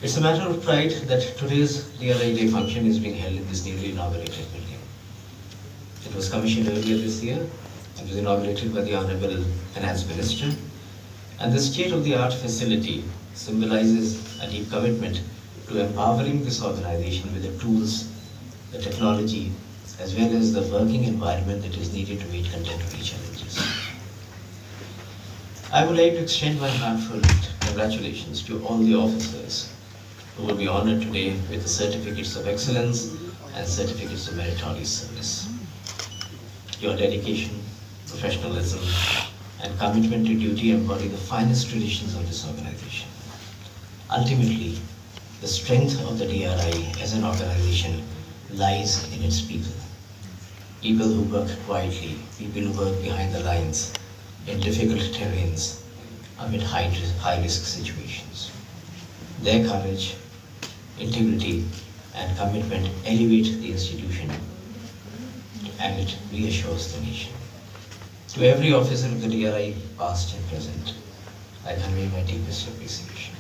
It's a matter of pride that today's DRI Day function is being held in this newly inaugurated building. It was commissioned earlier this year and was inaugurated by the Honorable Finance Minister. And the state-of-the-art facility symbolizes a deep commitment to empowering this organization with the tools, the technology, as well as the working environment that is needed to meet contemporary challenges. I would like to extend my heartfelt congratulations to all the officers who will be honored today with the certificates of excellence and certificates of meritorious service. Your dedication, professionalism, and commitment to duty embody the finest traditions of this organization. Ultimately, the strength of the DRI as an organization lies in its people. People who work quietly, people who work behind the lines, in difficult terrains, amid high-risk situations. Their courage, integrity, and commitment elevate the institution, and it reassures the nation. To every officer of the DRI, past and present, I convey my deepest appreciation.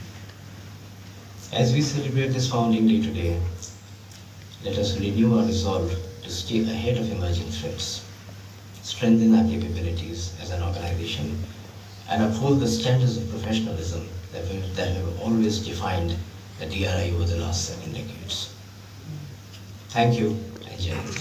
As we celebrate this founding day today, let us renew our resolve to stay ahead of emerging threats, strengthen our capabilities as an organization, and uphold the standards of professionalism that have always defined the DRI over the last 7 decades. Thank you, and Jai Hind.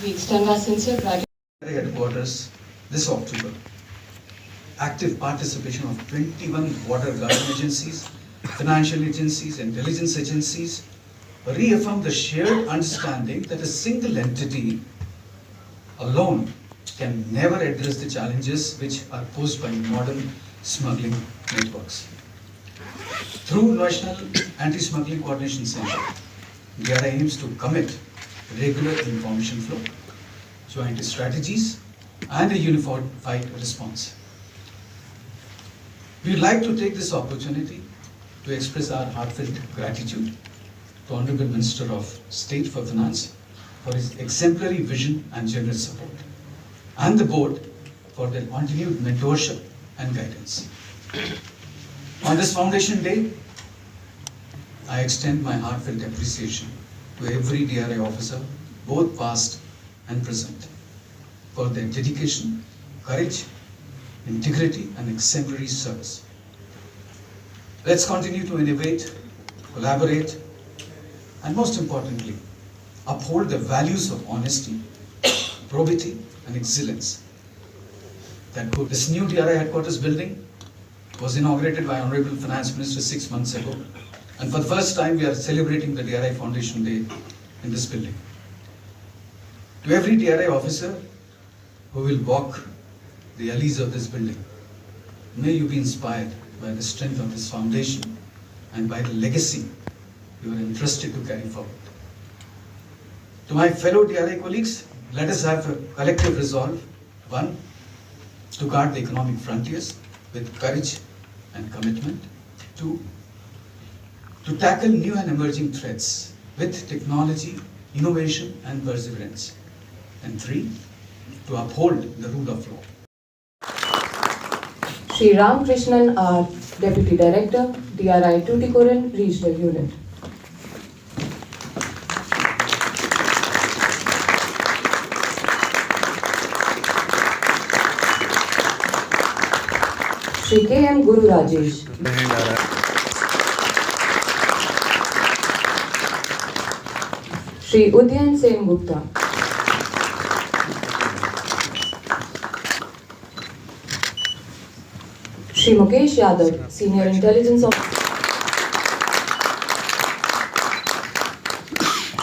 We extend our sincere gratitude. Headquarters this October. Active participation of 21 water guarding agencies, financial agencies, intelligence agencies reaffirm the shared understanding that a single entity alone can never address the challenges which are posed by modern smuggling networks. Through National Anti-Smuggling Coordination Center, DRI aims to commit regular information flow, joint strategies, and a unified response. We would like to take this opportunity to express our heartfelt gratitude to Honorable Minister of State for Finance for his exemplary vision and generous support, and the board for their continued mentorship and guidance. On this Foundation Day, I extend my heartfelt appreciation to every DRI officer, both past and present, for their dedication, courage, integrity, and exemplary service. Let's continue to innovate, collaborate, and most importantly, uphold the values of honesty, probity, and excellence. This new DRI headquarters building was inaugurated by Honorable Finance Minister 6 months ago, and for the first time we are celebrating the DRI Foundation Day in this building. To every DRI officer who will walk the alleys of this building, may you be inspired by the strength of this foundation and by the legacy you are entrusted to carry forward. To my fellow DRI colleagues, let us have a collective resolve. 1, to guard the economic frontiers with courage and commitment. 2, to tackle new and emerging threats with technology, innovation, and perseverance. And 3, to uphold the rule of law. Shri Ram Krishnan, our Deputy Director, DRI Tuticorin Regional Unit. Shri K.M. Guru Rajesh. Shri Udyan Sen Gupta. Shri Mukesh Yadav, Senior Intelligence Officer.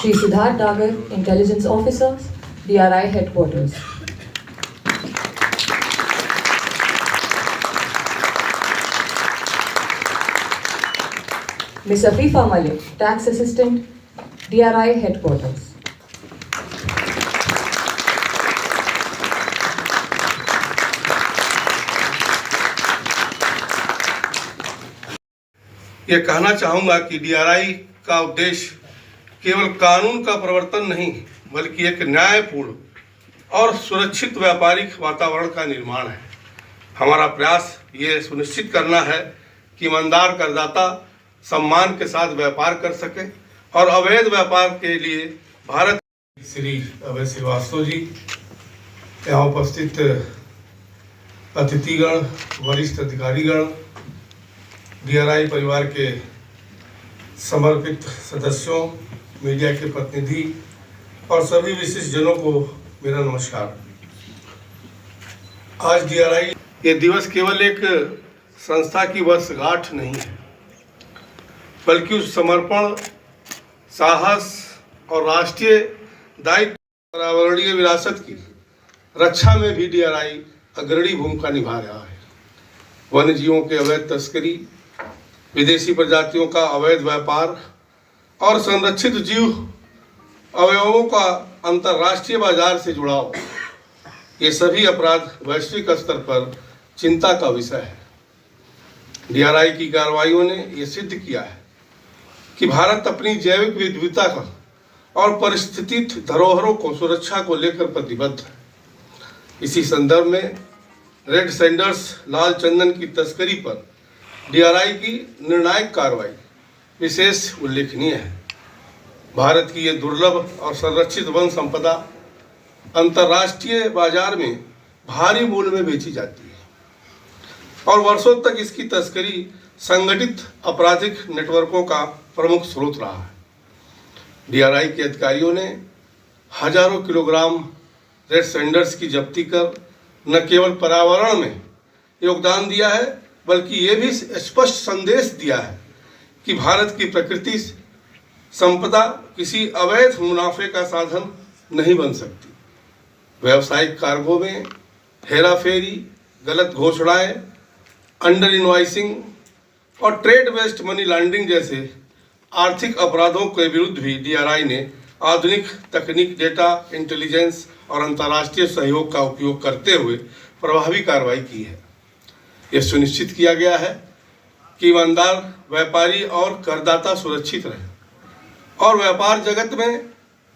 Shri Siddharth Dagar, Intelligence Officer, DRI Headquarters. Ms. Afifa Malik, Tax Assistant, DRI Headquarters. ये कहना चाहूँगा कि DRI का उद्देश्य केवल कानून का प्रवर्तन नहीं, बल्कि एक न्यायपूर्ण और सुरक्षित व्यापारिक वातावरण का निर्माण है। हमारा प्रयास ये सुनिश्चित करना है कि ईमानदार करदाता सम्मान के साथ व्यापार कर सके और अवैध व्यापार के लिए भारत। श्री अभय श्रीवास्तव जी, यहाँ उपस्थित अतिथिगण, वरिष्ठ अधिकारीगण, डीआरआई परिवार के समर्पित सदस्यों, मीडिया के प्रतिनिधि और सभी विशिष्ट जनों को मेरा नमस्कार। आज डीआरआई ये दिवस केवल एक संस्था की वर्षगांठ नहीं है, बल्कि उस समर्पण, साहस और राष्ट्रीय दायित्व, पर्यावरणीय विरासत की रक्षा में भी डीआरआई अग्रणी भूमिका निभा रहा है। वन्य जीवों के अवैध तस्करी, विदेशी प्रजातियों का अवैध व्यापार और संरक्षित जीव अवयवों का अंतर्राष्ट्रीय बाजार से जुड़ाव, ये सभी अपराध वैश्विक स्तर पर चिंता का विषय है। डीआरआई की कार्रवाइयों ने यह सिद्ध किया है कि भारत अपनी जैविक विविधता का और पारिस्थितिक धरोहरों को सुरक्षा को लेकर प्रतिबद्ध है। इसी संदर्भ में रेड सैंडर्स लाल चंदन की तस्करी पर डीआरआई की निर्णायक कार्रवाई विशेष उल्लेखनीय है। भारत की यह दुर्लभ और संरक्षित वन संपदा अंतर्राष्ट्रीय बाजार में भारी मूल्य में बेची जाती है और वर्षों तक इसकी तस्करी संगठित आपराधिक नेटवर्कों का प्रमुख स्रोत रहा है। डीआरआई के अधिकारियों ने हजारों किलोग्राम रेड सैंडर्स की जब्ती कर न केवल पर्यावरण में योगदान दिया है, बल्कि ये भी स्पष्ट संदेश दिया है कि भारत की प्रकृति संपदा किसी अवैध मुनाफे का साधन नहीं बन सकती। व्यावसायिक कार्गो में हेराफेरी, गलत घोषणाएं, अंडर इनवॉइसिंग और ट्रेड वेस्ट मनी लॉन्ड्रिंग जैसे आर्थिक अपराधों के विरुद्ध भी डीआरआई ने आधुनिक तकनीक, डेटा इंटेलिजेंस और अंतर्राष्ट्रीय सहयोग का उपयोग करते हुए प्रभावी कार्रवाई की है। यह सुनिश्चित किया गया है कि ईमानदार व्यापारी और करदाता सुरक्षित रहे और व्यापार जगत में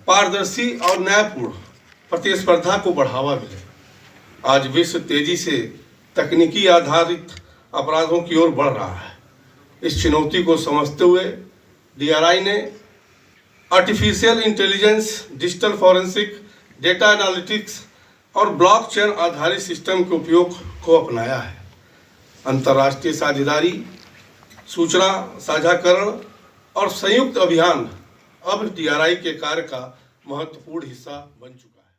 पारदर्शी और न्यायपूर्ण प्रतिस्पर्धा को बढ़ावा मिले। आज विश्व तेजी से तकनीकी आधारित अपराधों की ओर बढ़ रहा है। इस चुनौती को समझते हुए डीआरआई ने artificial intelligence, digital forensic, data analytics और ब्लॉकचेन आधारित सिस्टम के उपयोग को अपनाया है। अंतर्राष्ट्रीय साझेदारी, सूचना साझाकरण और संयुक्त अभियान अब डीआरआई के कार्य का महत्वपूर्ण हिस्सा बन चुका है।